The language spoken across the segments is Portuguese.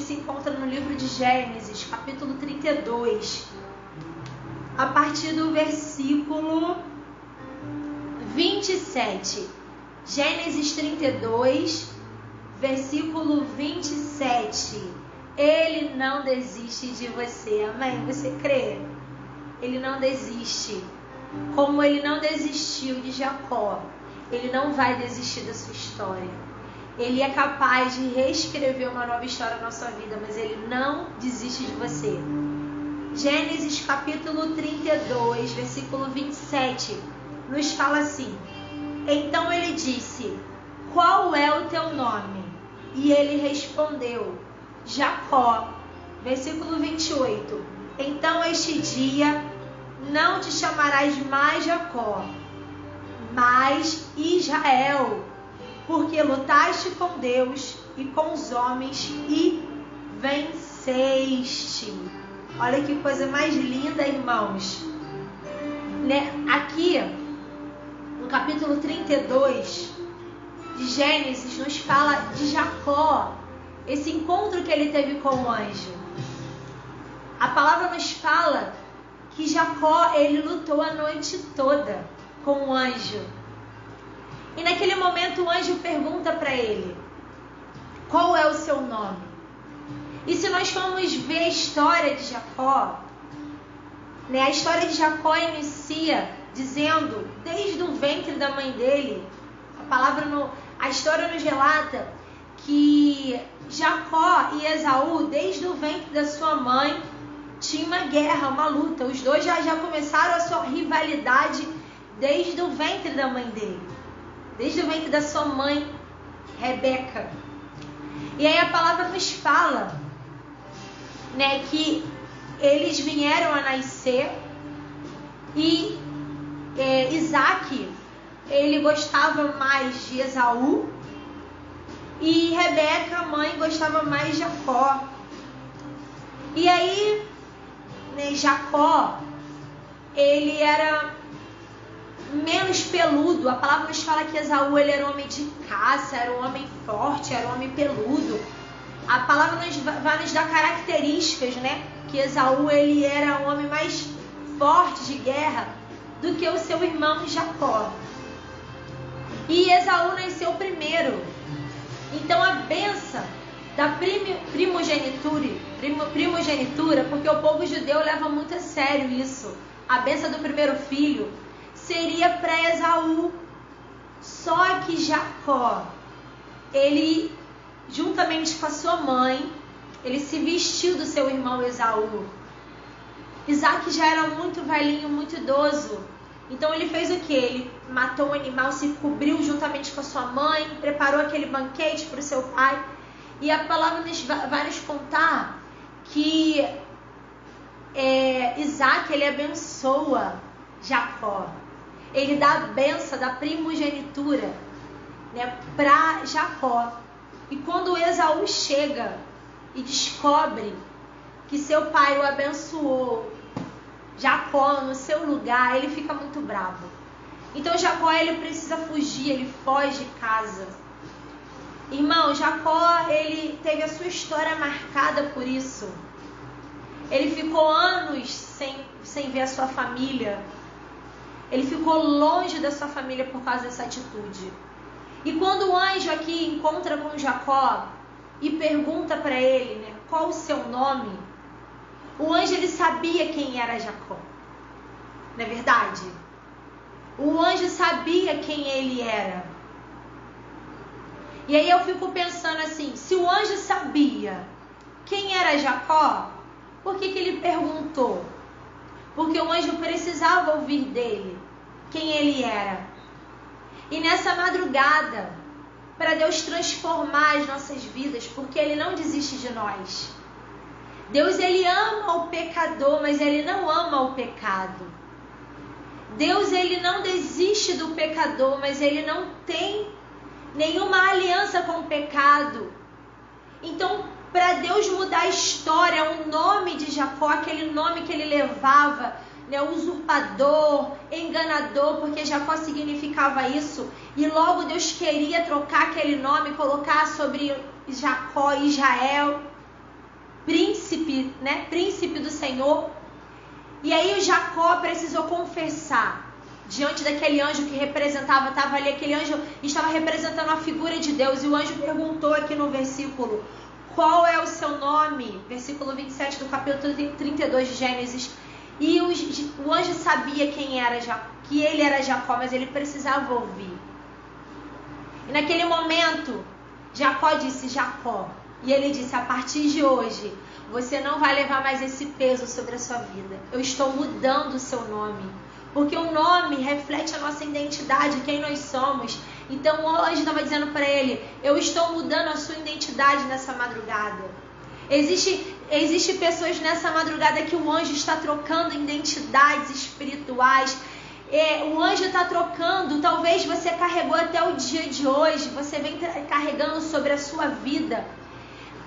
se encontra no livro de Gênesis, capítulo 32, a partir do versículo 27. Gênesis 32, versículo 27. Ele não desiste de você. Amém? Você crê? Ele não desiste. Como ele não desistiu de Jacó, ele não vai desistir da sua história. Ele é capaz de reescrever uma nova história na sua vida, mas ele não desiste de você. Gênesis capítulo 32, versículo 27, nos fala assim: então ele disse, qual é o teu nome? E ele respondeu, Jacó. Versículo 28, então este dia não te chamarás mais Jacó, mas Israel, porque lutaste com Deus e com os homens e venceste. Olha que coisa mais linda, irmãos. Aqui, no capítulo 32 de Gênesis, nos fala de Jacó, esse encontro que ele teve com o anjo. A palavra nos fala que Jacó, ele lutou a noite toda com o anjo. E naquele momento o anjo pergunta para ele, qual é o seu nome? E se nós formos ver a história de Jacó, a história de Jacó inicia dizendo, desde o ventre da mãe dele, a história nos relata que Jacó e Esaú, desde o ventre da sua mãe, tinha uma guerra, uma luta. Os dois já começaram a sua rivalidade desde o ventre da mãe dele, desde o ventre da sua mãe, Rebeca. E aí a palavra nos fala, que eles vieram a nascer e Isaac, ele gostava mais de Esaú e Rebeca, a mãe, gostava mais de Jacó. E aí, Jacó, ele era menos peludo. A palavra nos fala que Esaú, ele era um homem de caça, era um homem forte, era um homem peludo. A palavra vai nos dar características, que Esaú, ele era um homem mais forte de guerra do que o seu irmão Jacó. E Esaú nasceu primeiro. Então a bênção da primogenitura, porque o povo judeu leva muito a sério isso, a bênção do primeiro filho, seria para Esaú. Só que Jacó, ele, juntamente com a sua mãe, ele se vestiu do seu irmão Esaú. Isaac já era muito velhinho, muito idoso. Então ele fez o que? Ele matou um animal, se cobriu juntamente com a sua mãe, preparou aquele banquete para o seu pai. E a palavra vai nos contar que Isaac, ele abençoa Jacó. Ele dá a benção da primogenitura, para Jacó. E quando Esaú chega e descobre que seu pai o abençoou, Jacó no seu lugar, ele fica muito bravo. Então Jacó, ele precisa fugir, ele foge de casa. Irmão, Jacó, ele teve a sua história marcada por isso. Ele ficou anos sem ver a sua família. Ele ficou longe da sua família por causa dessa atitude. E quando o anjo aqui encontra com Jacó e pergunta para ele, qual o seu nome? O anjo, ele sabia quem era Jacó. Não é verdade? O anjo sabia quem ele era. E aí eu fico pensando assim, se o anjo sabia quem era Jacó, por que ele perguntou? Porque o anjo precisava ouvir dele quem ele era. E nessa madrugada, para Deus transformar as nossas vidas, porque ele não desiste de nós. Deus, ele ama o pecador, mas ele não ama o pecado. Deus, ele não desiste do pecador, mas ele não tem nenhuma aliança com o pecado. Então, para Deus mudar a história, o nome de Jacó, aquele nome que ele levava, usurpador, enganador, porque Jacó significava isso, e logo Deus queria trocar aquele nome, colocar sobre Jacó, Israel. príncipe do Senhor. E aí o Jacó precisou confessar diante daquele anjo que representava, estava ali, aquele anjo estava representando a figura de Deus. E o anjo perguntou aqui no versículo: qual é o seu nome? Versículo 27 do capítulo 32 de Gênesis. E o anjo sabia que ele era Jacó, mas ele precisava ouvir. E naquele momento, Jacó disse: Jacó. E ele disse: a partir de hoje, você não vai levar mais esse peso sobre a sua vida. Eu estou mudando o seu nome. Porque o nome reflete a nossa identidade, quem nós somos. Então o anjo estava dizendo para ele: eu estou mudando a sua identidade nessa madrugada. Existe pessoas nessa madrugada que o anjo está trocando identidades espirituais. O anjo está trocando. Talvez você carregou até o dia de hoje. Você vem carregando sobre a sua vida.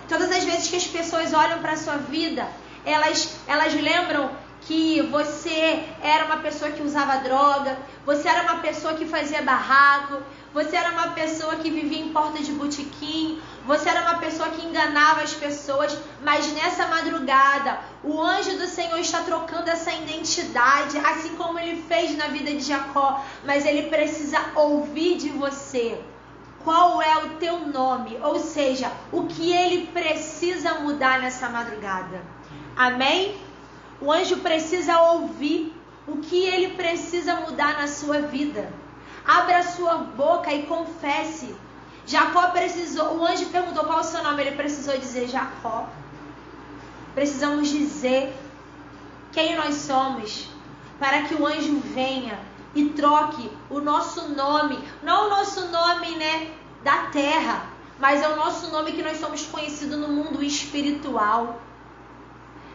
Todas as vezes que as pessoas olham para a sua vida, elas lembram que você era uma pessoa que usava droga, você era uma pessoa que fazia barraco, você era uma pessoa que vivia em porta de botequim, você era uma pessoa que enganava as pessoas. Mas nessa madrugada, o anjo do Senhor está trocando essa identidade, assim como ele fez na vida de Jacó. Mas ele precisa ouvir de você. Qual é o teu nome? Ou seja, o que ele precisa mudar nessa madrugada. Amém? O anjo precisa ouvir o que ele precisa mudar na sua vida. Abra a sua boca e confesse. Jacó precisou, o anjo perguntou qual é o seu nome, ele precisou dizer Jacó. Precisamos dizer quem nós somos, para que o anjo venha e troque o nosso nome, não o nosso nome, da terra, mas é o nosso nome que nós somos conhecidos no mundo espiritual.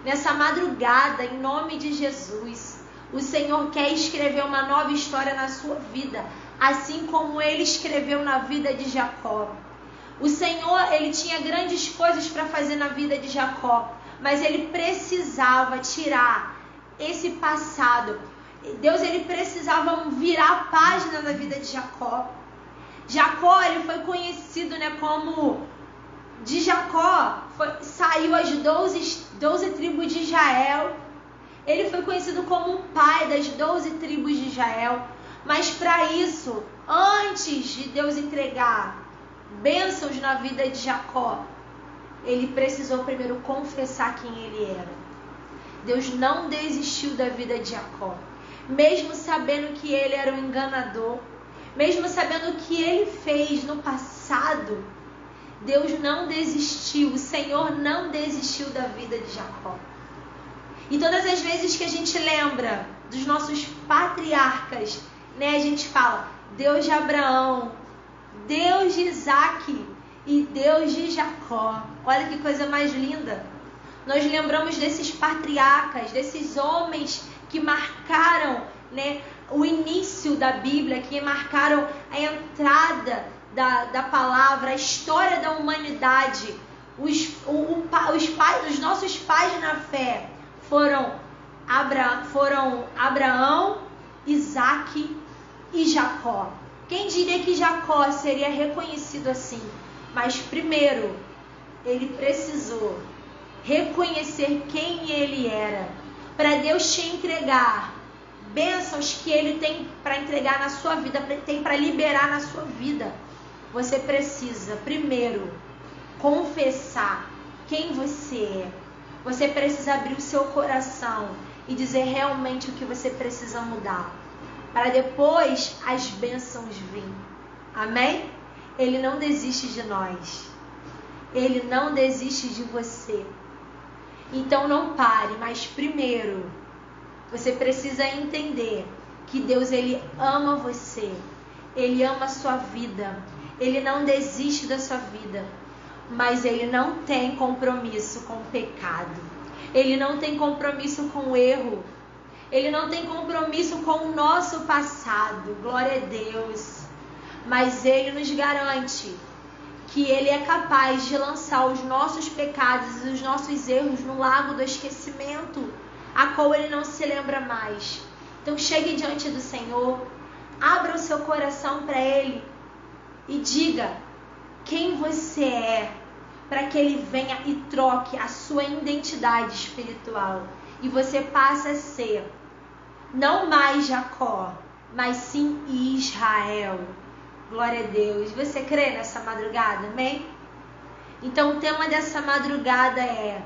Nessa madrugada, em nome de Jesus, o Senhor quer escrever uma nova história na sua vida, assim como ele escreveu na vida de Jacó. O Senhor, ele tinha grandes coisas para fazer na vida de Jacó, mas ele precisava tirar esse passado. Deus, ele precisava virar a página da vida de Jacó. Jacó, ele foi conhecido, como... De Jacó saiu as 12 tribos de Israel. Ele foi conhecido como o pai das 12 tribos de Israel. Mas para isso, antes de Deus entregar bênçãos na vida de Jacó, ele precisou primeiro confessar quem ele era. Deus não desistiu da vida de Jacó. Mesmo sabendo que ele era um enganador, mesmo sabendo o que ele fez no passado, Deus não desistiu, o Senhor não desistiu da vida de Jacó. E todas as vezes que a gente lembra dos nossos patriarcas, a gente fala Deus de Abraão, Deus de Isaac e Deus de Jacó. Olha que coisa mais linda. Nós lembramos desses patriarcas, desses homens que marcaram, o início da Bíblia, que marcaram a entrada da palavra, a história da humanidade. Os nossos pais na fé foram Abraão, Isaac e Jacó. Quem diria que Jacó seria reconhecido assim? Mas primeiro, ele precisou reconhecer quem ele era, para Deus te entregar bênçãos que ele tem para entregar na sua vida, tem para liberar na sua vida. Você precisa primeiro confessar quem você é. Você precisa abrir o seu coração e dizer realmente o que você precisa mudar, para depois as bênçãos virem. Amém? Ele não desiste de nós. Ele não desiste de você. Então não pare, mas primeiro você precisa entender que Deus, ele ama você. Ele ama a sua vida. Ele não desiste da sua vida. Mas ele não tem compromisso com o pecado. Ele não tem compromisso com o erro. Ele não tem compromisso com o nosso passado. Glória a Deus. Mas ele nos garante que ele é capaz de lançar os nossos pecados e os nossos erros no lago do esquecimento, a qual ele não se lembra mais. Então chegue diante do Senhor, abra o seu coração para ele e diga quem você é, para que Ele venha e troque a sua identidade espiritual. E você passa a ser não mais Jacó, mas sim Israel. Glória a Deus. Você crê nessa madrugada? Amém? Então o tema dessa madrugada é: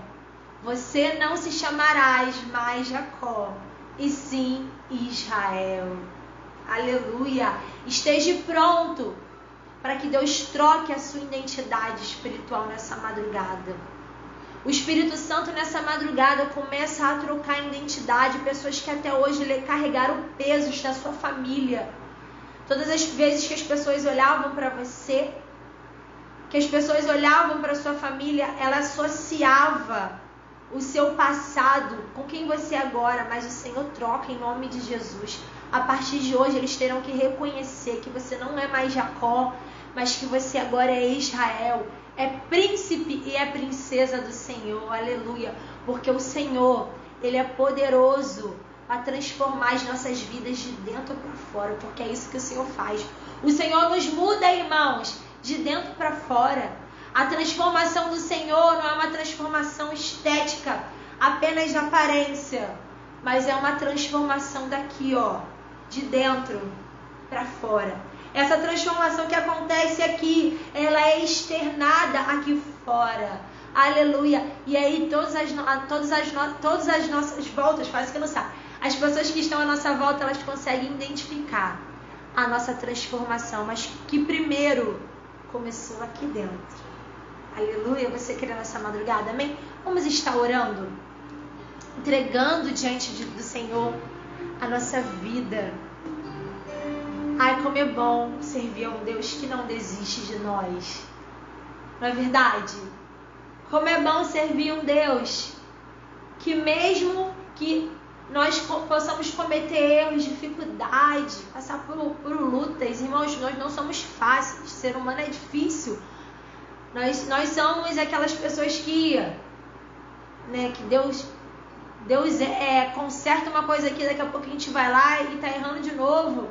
você não se chamarás mais Jacó, e sim Israel. Aleluia. Esteja pronto para que Deus troque a sua identidade espiritual nessa madrugada. O Espírito Santo nessa madrugada começa a trocar a identidade. Pessoas que até hoje carregaram pesos da sua família. Todas as vezes que as pessoas olhavam para você, que as pessoas olhavam para sua família, ela associava o seu passado com quem você é agora. Mas o Senhor troca em nome de Jesus. A partir de hoje eles terão que reconhecer que você não é mais Jacó, mas que você agora é Israel, é príncipe e é princesa do Senhor. Aleluia. Porque o Senhor, Ele é poderoso a transformar as nossas vidas de dentro para fora, porque é isso que o Senhor faz. O Senhor nos muda, irmãos, de dentro para fora. A transformação do Senhor não é uma transformação estética, apenas de aparência, mas é uma transformação daqui, ó, de dentro para fora. Essa transformação que acontece aqui, ela é externada aqui fora. Aleluia. E aí todas as nossas voltas, faz que não sabe. As pessoas que estão à nossa volta, elas conseguem identificar a nossa transformação, mas que primeiro começou aqui dentro. Aleluia. Você crê nessa madrugada? Amém? Vamos estar orando, entregando diante do Senhor a nossa vida. Ai, como é bom servir a um Deus que não desiste de nós. Não é verdade? Como é bom servir um Deus que mesmo que nós possamos cometer erros, dificuldade, passar por lutas, irmãos, nós não somos fáceis. Ser humano é difícil. Nós somos aquelas pessoas que Deus conserta uma coisa aqui, daqui a pouco a gente vai lá e está errando de novo.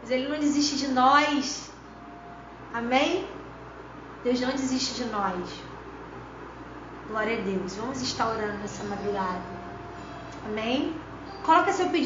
Mas Ele não desiste de nós. Amém? Deus não desiste de nós. Glória a Deus. Vamos estar orando nessa madrugada. Amém? Coloca seu pedido.